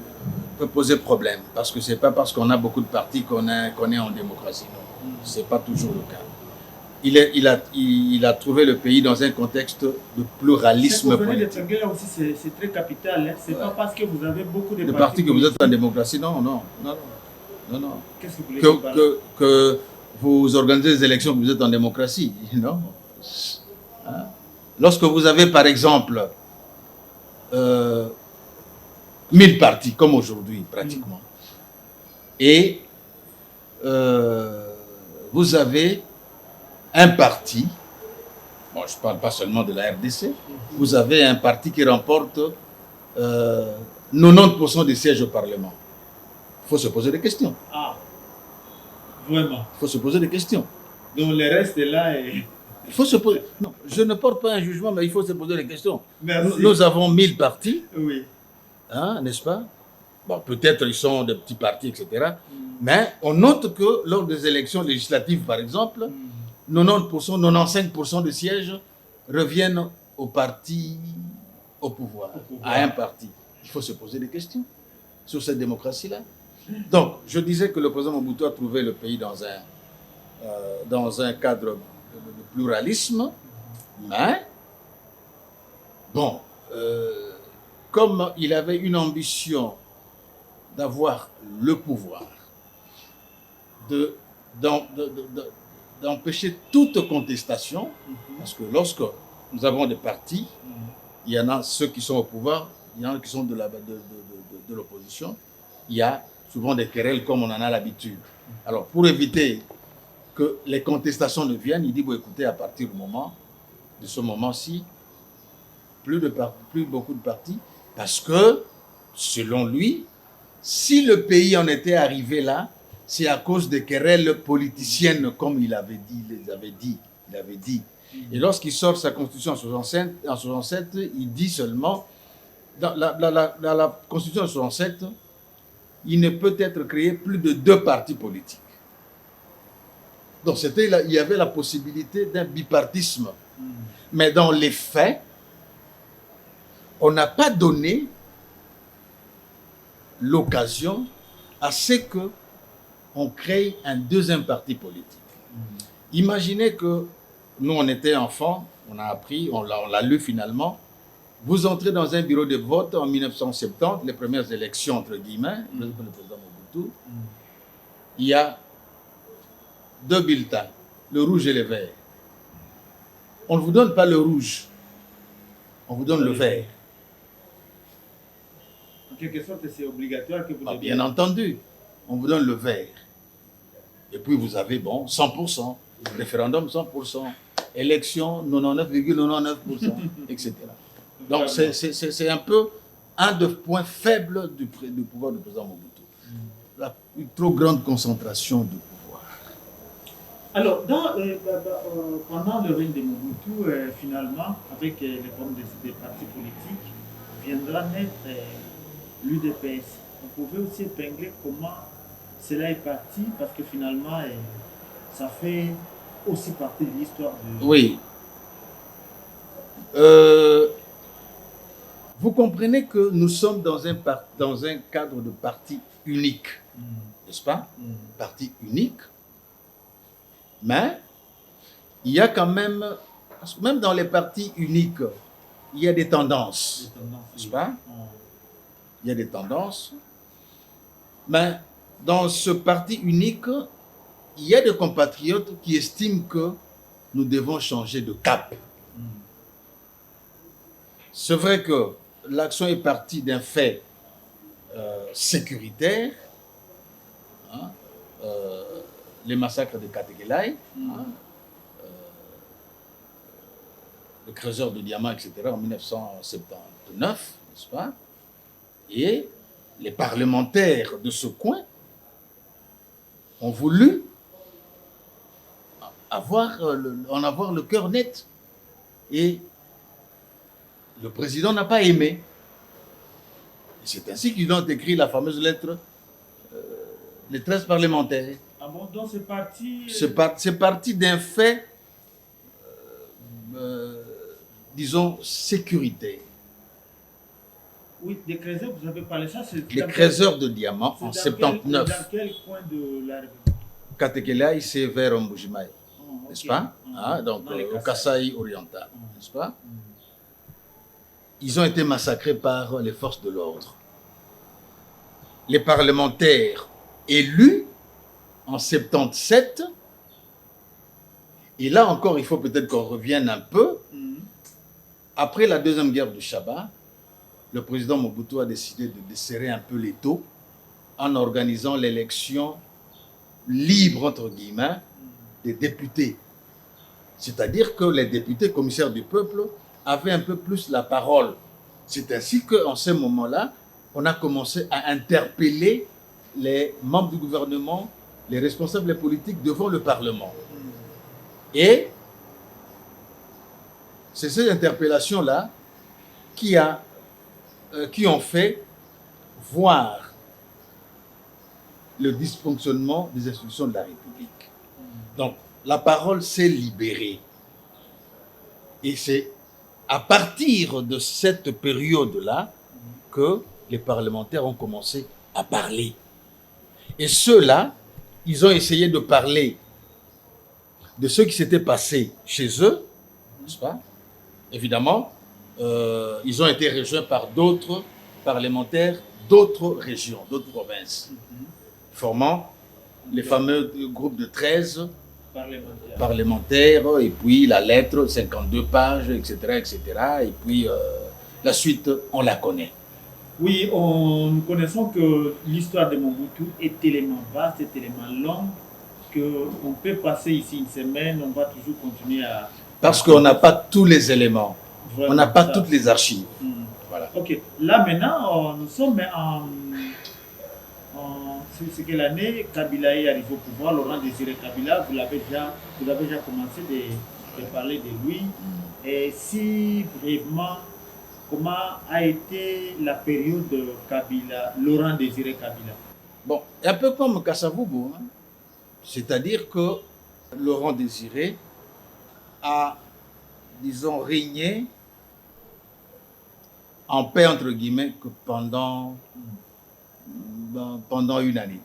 S2: peut poser problème. Parce que ce n'est pas parce qu'on a beaucoup de partis qu'on est en démocratie. Non, ce n'est pas toujours le cas. Il a trouvé le pays dans un contexte de pluralisme politique.
S1: Là aussi, c'est très capital. Hein. Ce n'est pas parce que vous avez beaucoup de
S2: partis que vous êtes en démocratie. Non.
S1: Qu'est-ce que vous voulez dire
S2: que vous organisez des élections que vous êtes en démocratie. Non. Hein? Lorsque vous avez, par exemple, 1000 partis, comme aujourd'hui, pratiquement, et vous avez un parti, bon, je ne parle pas seulement de la RDC, vous avez un parti qui remporte 90% des sièges au Parlement. Il faut se poser des questions.
S1: Ah, vraiment?
S2: Il faut se poser des questions.
S1: Donc le reste est là et...
S2: Il faut se poser... Non, je ne porte pas un jugement, mais il faut se poser des questions.
S1: Merci.
S2: Nous avons 1000 partis,
S1: oui.
S2: Hein, n'est-ce pas? Bon, peut-être ils sont des petits partis, etc. Mais on note que lors des élections législatives, par exemple, 90%, 95% des sièges reviennent au parti au pouvoir, à un parti. Il faut se poser des questions sur cette démocratie-là. Donc, je disais que le président Mobutu a trouvé le pays dans un cadre de pluralisme, mais bon, comme il avait une ambition d'avoir le pouvoir, d'empêcher toute contestation, parce que lorsque nous avons des partis, il y en a ceux qui sont au pouvoir, il y en a qui sont de l'opposition, il y a souvent des querelles comme on en a l'habitude. Alors pour éviter que les contestations ne viennent, il dit, bon écoutez, à partir de ce moment-ci, plus beaucoup de partis, parce que, selon lui, si le pays en était arrivé là, c'est à cause des querelles politiciennes, comme il avait dit. Et lorsqu'il sort sa constitution en 67, il dit seulement, dans la constitution de 67, il ne peut être créé plus de 2 partis politiques. Donc il y avait la possibilité d'un bipartisme. Mais dans les faits, on n'a pas donné l'occasion à ce qu'on crée un 2e parti politique. Imaginez que nous, on était enfants, on a appris, on l'a lu finalement. Vous entrez dans un bureau de vote en 1970, les premières élections, entre guillemets, le président Mobutu, il y a 2 bulletins, le rouge et le vert. On ne vous donne pas le rouge. on vous donne le vert.
S1: En quelque sorte, c'est obligatoire que vous devez...
S2: Bien entendu, on vous donne le vert. Et puis vous avez, bon, 100%, référendum 100%, élection 99,99%, etc. Donc c'est un peu un des points faibles du pouvoir du président Mobutu. Une trop grande concentration du pouvoir.
S1: Alors, pendant le règne de Mobutu, finalement, avec les formes des partis politiques, viendra naître l'UDPS. On pouvait aussi épingler comment cela est parti, parce que finalement, ça fait aussi partie de l'histoire de...
S2: Oui. Vous comprenez que nous sommes dans un cadre de parti unique, n'est-ce pas? Parti unique. Mais il y a quand même dans les partis uniques, il y a des tendances, n'est-ce pas? Il y a des tendances. Mais dans ce parti unique, il y a des compatriotes qui estiment que nous devons changer de cap. C'est vrai que l'action est partie d'un fait sécuritaire, hein, les massacres de Katekelai, le creuseur de diamants, etc., en 1979, n'est-ce pas? Et les parlementaires de ce coin ont voulu en avoir le cœur net. Et le président n'a pas aimé. Et c'est ainsi qu'ils ont écrit la fameuse lettre, les 13 parlementaires.
S1: Ah bon, donc c'est parti...
S2: C'est parti d'un fait, disons, sécuritaire.
S1: Oui, des creuseurs, vous avez parlé de ça.
S2: Les creuseurs de diamants en 79.
S1: Dans quel coin de la République?
S2: Katekelai, c'est vers Mbujimaï, n'est-ce pas? Donc au Kasaï oriental, n'est-ce pas? Ils ont été massacrés par les forces de l'ordre. Les parlementaires élus en 77, et là encore, il faut peut-être qu'on revienne un peu. Après la deuxième guerre du Shaba, le président Mobutu a décidé de desserrer un peu l'étau en organisant l'élection libre, entre guillemets, des députés. C'est-à-dire que les députés commissaires du peuple avaient un peu plus la parole. C'est ainsi qu'en ce moment-là, on a commencé à interpeller les membres du gouvernement, les responsables politiques devant le Parlement. Et c'est ces interpellations-là qui ont fait voir le dysfonctionnement des institutions de la République. Donc, la parole s'est libérée. Et c'est à partir de cette période-là que les parlementaires ont commencé à parler. Et ceux-là, ils ont essayé de parler de ce qui s'était passé chez eux, n'est-ce pas? Évidemment, ils ont été rejoints par d'autres parlementaires d'autres régions, d'autres provinces, formant les fameux groupes de 13 parlementaires, et puis la lettre, 52 pages, etc., etc. Et puis la suite, on la connaît.
S1: Oui, nous connaissons que l'histoire de Mobutu est tellement vaste, est tellement longue, qu'on peut passer ici une semaine, on va toujours continuer à...
S2: Parce qu'on n'a pas tous les éléments, vraiment, on n'a pas toutes les archives. Voilà.
S1: Ok, là maintenant, nous sommes c'est quelle année Kabila est arrivé au pouvoir, Laurent Désiré Kabila, vous avez déjà commencé de parler de lui. Et si brièvement, comment a été la période de Kabila, Laurent Désiré Kabila?
S2: Bon, un peu comme Kasavubu, hein? C'est-à-dire que Laurent Désiré a, disons, régné en paix, entre guillemets, que pendant une année.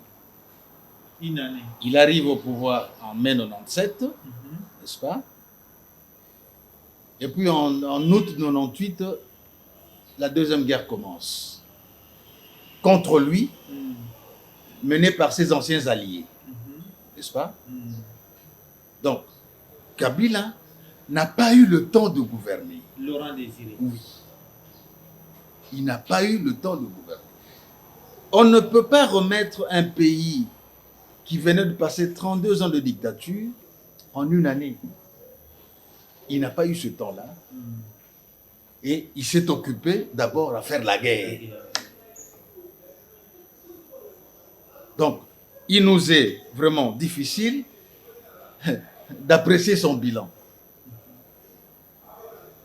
S1: Une année.
S2: Il arrive au pouvoir en mai 97, n'est-ce pas? Et puis en août 98, la deuxième guerre commence. Contre lui, menée par ses anciens alliés, n'est-ce pas? Donc, Kabila n'a pas eu le temps de gouverner.
S1: Laurent Désiré.
S2: Oui. Il n'a pas eu le temps de gouverner. On ne peut pas remettre un pays qui venait de passer 32 ans de dictature en une année. Il n'a pas eu ce temps-là. Et il s'est occupé d'abord à faire la guerre. Donc, il nous est vraiment difficile d'apprécier son bilan.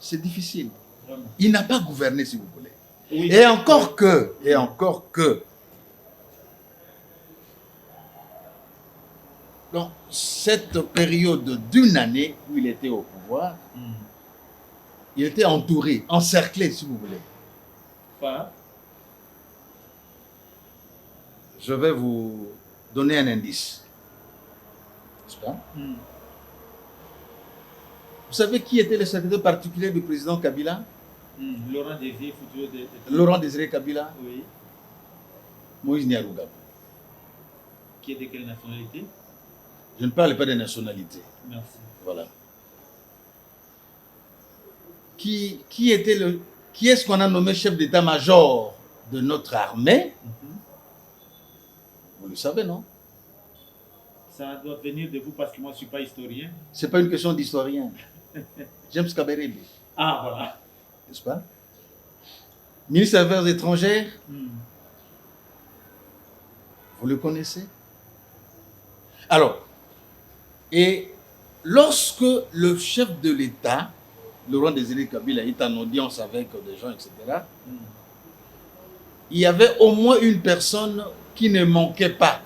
S2: C'est difficile. Il n'a pas gouverné, si vous voulez.
S1: Oui.
S2: Et encore que, donc, cette période d'une année où il était au pouvoir, il était entouré, encerclé, si vous voulez.
S1: Pas.
S2: Je vais vous donner un indice. N'est-ce pas? Vous savez qui était le secrétaire particulier du président Kabila?
S1: Laurent Désiré, futur
S2: Laurent Désiré Kabila?
S1: Oui.
S2: Moïse Nyarugabo.
S1: Qui est de quelle nationalité?
S2: Je ne parle pas de nationalité.
S1: Merci.
S2: Voilà. Qui est-ce qu'on a nommé chef d'état-major de notre armée? Vous le savez, non?
S1: Ça doit venir de vous parce que moi je ne suis pas historien.
S2: Ce n'est pas une question d'historien. James Kabarebe.
S1: Ah, voilà.
S2: N'est-ce pas? Ministre des Affaires étrangères, vous le connaissez? Alors, et lorsque le chef de l'État, Laurent Désiré Kabila, est en audience avec des gens, etc., il y avait au moins une personne qui ne manquait pas,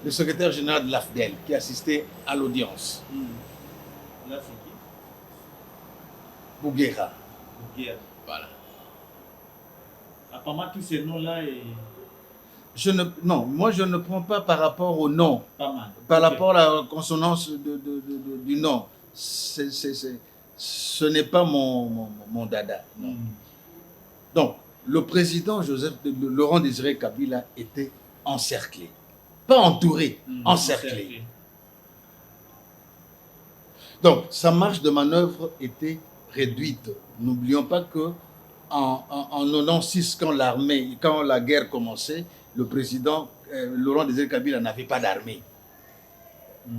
S2: le secrétaire général de l'AFDEL, qui assistait à l'audience.
S1: Là, c'est qui?
S2: Bouguera.
S1: Bouguera.
S2: Voilà.
S1: Apparemment, tous ces noms-là,
S2: Non, moi je ne prends pas par rapport au nom.
S1: Pas mal.
S2: Par rapport à la consonance du nom. Ce n'est pas mon dada. Non. Donc, le président Laurent Désiré Kabila était encerclé. Pas entouré, encerclé. Donc, sa marge de manœuvre était réduite. N'oublions pas que en 96, quand la guerre commençait, le président Laurent Désiré Kabila n'avait pas d'armée.
S1: Donc,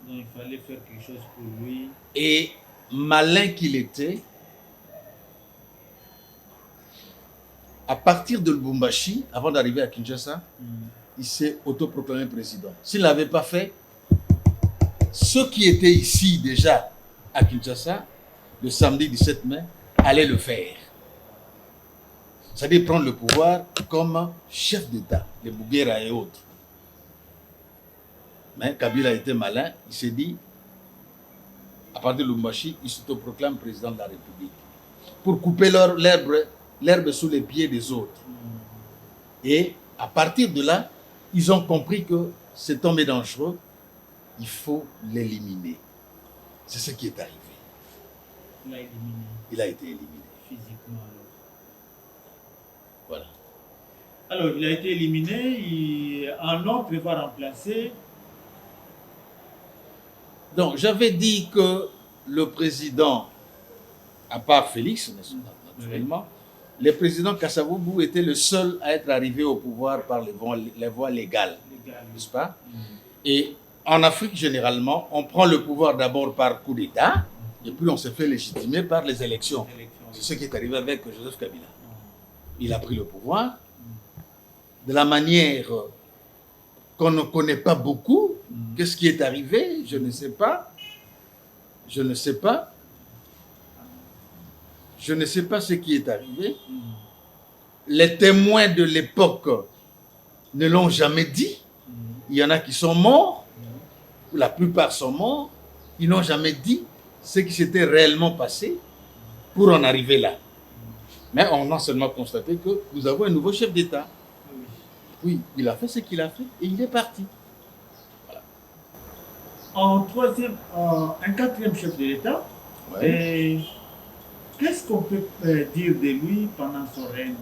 S1: il fallait faire quelque chose pour lui.
S2: Et malin qu'il était, à partir de Lubumbashi, avant d'arriver à Kinshasa, il s'est autoproclamé président. S'il ne l'avait pas fait, ceux qui étaient ici déjà à Kinshasa, le samedi 17 mai, allaient le faire. C'est-à-dire prendre le pouvoir comme chef d'État, les Bouguera et autres. Mais Kabila était malin, il s'est dit, à partir de Lubumbashi, il s'autoproclame président de la République. Pour couper l'herbe sous les pieds des autres. Et à partir de là, ils ont compris que cet homme est dangereux, il faut l'éliminer. C'est ce qui est arrivé.
S1: Il a éliminé.
S2: Il a été éliminé.
S1: Physiquement, alors.
S2: Voilà.
S1: Alors, il a été éliminé, un autre va remplacer.
S2: Donc, j'avais dit que le président, à part Félix, naturellement, le président Kasavubu était le seul à être arrivé au pouvoir par les voies légales, n'est-ce pas? Et en Afrique, généralement, on prend le pouvoir d'abord par coup d'État, et puis on se fait légitimer par les élections. C'est ce qui est arrivé avec Joseph Kabila. Il a pris le pouvoir de la manière qu'on ne connaît pas beaucoup. Qu'est-ce qui est arrivé? Je ne sais pas. Je ne sais pas. Je ne sais pas ce qui est arrivé. Les témoins de l'époque ne l'ont jamais dit. Il y en a qui sont morts. La plupart sont morts. Ils n'ont jamais dit ce qui s'était réellement passé pour en arriver là. Mais on a seulement constaté que nous avons un nouveau chef d'État. Oui, il a fait ce qu'il a fait et il est parti. Voilà.
S1: Un quatrième chef de l'État. Ouais. Qu'est-ce qu'on peut dire de lui pendant son règne?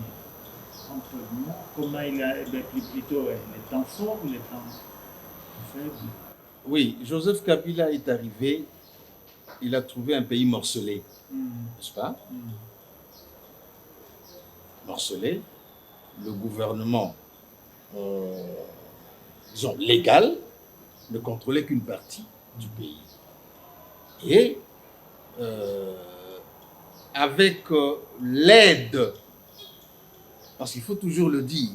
S1: Comment il a plutôt les temps forts ou les temps faibles?
S2: Oui, Joseph Kabila est arrivé, il a trouvé un pays morcelé, n'est-ce pas? Morcelé, le gouvernement, disons, légal, ne contrôlait qu'une partie du pays. Et avec l'aide, parce qu'il faut toujours le dire,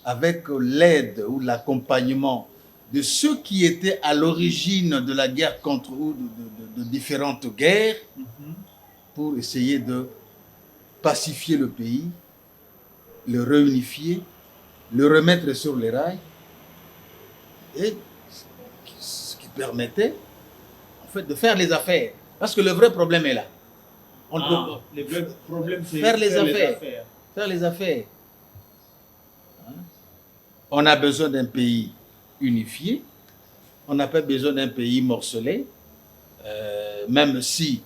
S2: avec l'aide ou l'accompagnement de ceux qui étaient à l'origine de la guerre contre ou de différentes guerres, pour essayer de pacifier le pays, le réunifier, le remettre sur les rails, et ce qui permettait en fait de faire les affaires. Parce que le vrai problème est là. On peut
S1: le vrai problème, c'est
S2: faire les affaires. Faire les affaires. Hein? On a besoin d'un pays unifié. On n'a pas besoin d'un pays morcelé. Même si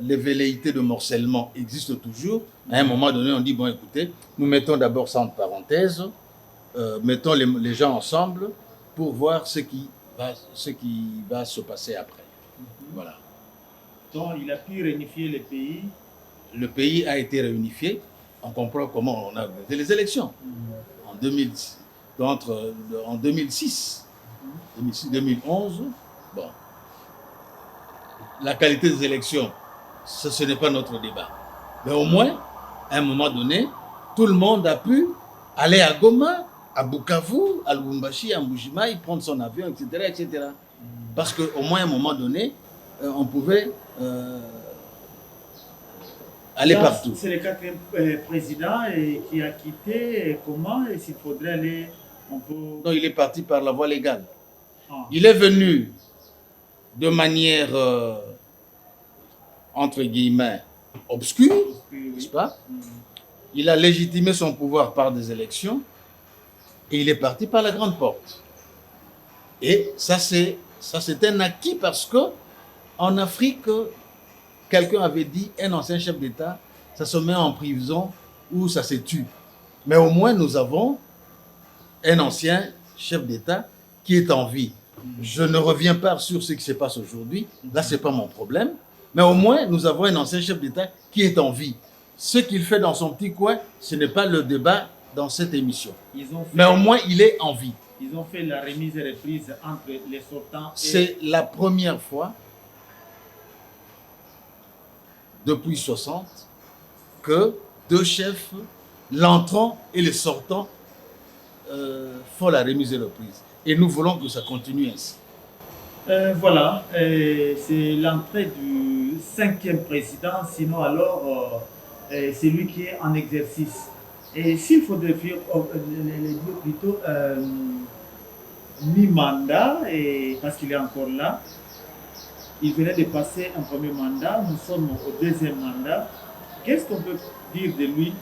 S2: les velléités de morcellement existent toujours, à un moment donné, on dit, bon, écoutez, nous mettons d'abord ça en parenthèse, mettons les gens ensemble pour voir ce qui va se passer après. Voilà.
S1: Donc, il a pu réunifier le pays.
S2: Le pays a été réunifié. On comprend comment on a fait les élections. En 2006, en 2006, 2011, bon. La qualité des élections, ce n'est pas notre débat. Mais au moins, à un moment donné, tout le monde a pu aller à Goma, à Bukavu, à Lubumbashi, à Mbujimaï, prendre son avion, etc., etc. Parce qu'au moins, à un moment donné, on pouvait aller partout.
S1: C'est le quatrième président qui a quitté. Comment? Et s'il faudrait aller, on peut...
S2: Non, il est parti par la voie légale. Il est venu de manière, entre guillemets, obscure, n'est-ce pas? Il a légitimé son pouvoir par des élections et il est parti par la grande porte. Et ça, c'est un acquis parce que en Afrique, quelqu'un avait dit, un ancien chef d'État, ça se met en prison ou ça se tue. Mais au moins, nous avons un ancien chef d'État qui est en vie. Je ne reviens pas sur ce qui se passe aujourd'hui. Là, ce n'est pas mon problème. Mais au moins, nous avons un ancien chef d'État qui est en vie. Ce qu'il fait dans son petit coin, ce n'est pas le débat dans cette émission. Mais au moins, il est en vie.
S1: Ils ont fait la remise et reprise entre les sortants.
S2: C'est la première fois depuis 60 que deux chefs, l'entrant et le sortant, font la remise et reprise. Et nous voulons que ça continue ainsi.
S1: Voilà, c'est l'entrée du 5e président, sinon alors c'est lui qui est en exercice. Et s'il faudrait dire plutôt mi-mandat, parce qu'il est encore là, il venait de passer un premier mandat, nous sommes au 2e mandat. Qu'est-ce qu'on peut dire de lui,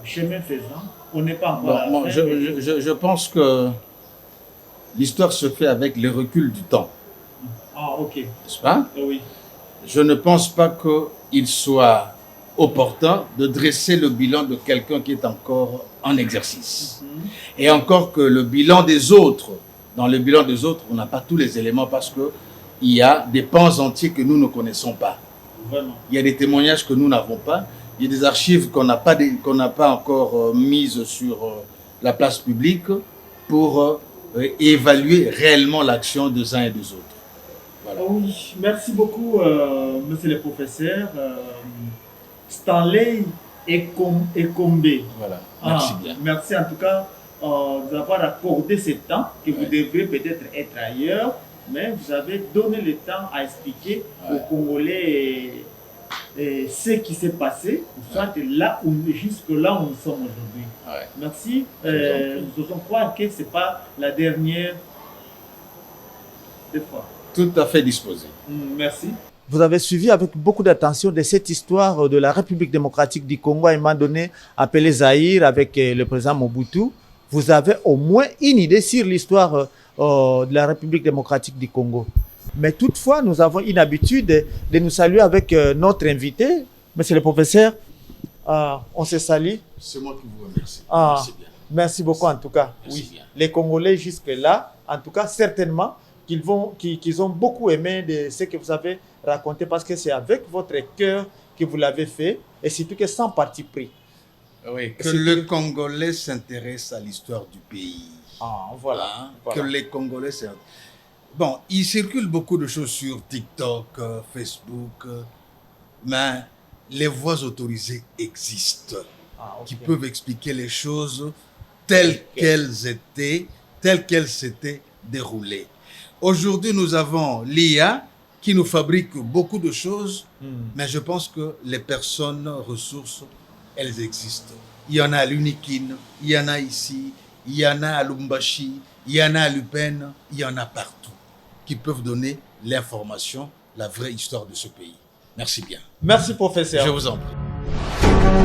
S1: chemin faisant? On n'est pas encore à la fin,
S2: je pense que l'histoire se fait avec le recul du temps.
S1: Ah, ok.
S2: N'est-ce pas?
S1: Oui.
S2: Je ne pense pas qu'il soit opportun de dresser le bilan de quelqu'un qui est encore en exercice. Et encore que le bilan des autres, dans le bilan des autres, on n'a pas tous les éléments parce qu'il y a des pans entiers que nous ne connaissons pas.
S1: Vraiment.
S2: Il y a des témoignages que nous n'avons pas. Il y a des archives qu'on n'a pas encore mises sur la place publique pour évaluer réellement l'action des uns et des autres. Voilà.
S1: Oui, merci beaucoup, monsieur le professeur Stanley Ekombe.
S2: Voilà, merci bien.
S1: Merci en tout cas d'avoir accordé ce temps, que vous devriez peut-être être ailleurs, mais vous avez donné le temps à expliquer aux Congolais ce qui s'est passé, soit là où, jusque là où nous sommes aujourd'hui. Merci. Nous osons croire que ce n'est pas la dernière fois.
S2: Tout à fait disposé.
S1: Merci.
S3: Vous avez suivi avec beaucoup d'attention de cette histoire de la République démocratique du Congo à un moment donné appelée Zaïre avec le président Mobutu. Vous avez au moins une idée sur l'histoire de la République démocratique du Congo. Mais toutefois, nous avons une habitude de nous saluer avec notre invité, monsieur le professeur. On se salue.
S2: C'est moi qui vous remercie. Merci bien.
S3: Merci beaucoup en tout cas.
S2: Merci
S3: Oui,
S2: bien.
S3: les Congolais jusque-là, en tout cas certainement, qu'ils ont beaucoup aimé de ce que vous avez raconté parce que c'est avec votre cœur que vous l'avez fait et surtout que sans parti pris.
S2: Oui, que
S3: C'est
S2: le
S3: que-
S2: Congolais s'intéresse à l'histoire du pays.
S3: Ah, voilà.
S2: Hein,
S3: Voilà.
S2: Que les Congolais s'intéressent. Bon, il circule beaucoup de choses sur TikTok, Facebook, mais les voix autorisées existent
S3: Ah, ok.
S2: qui peuvent expliquer les choses telles qu'elles s'étaient déroulées. Aujourd'hui, nous avons l'IA qui nous fabrique beaucoup de choses, mais je pense que les personnes ressources, elles existent. Il y en a à l'Unikin, il y en a ici, il y en a à Lumbashi, il y en a à Lupin, il y en a partout qui peuvent donner l'information, la vraie histoire de ce pays. Merci bien.
S3: Merci professeur.
S2: Je vous en prie.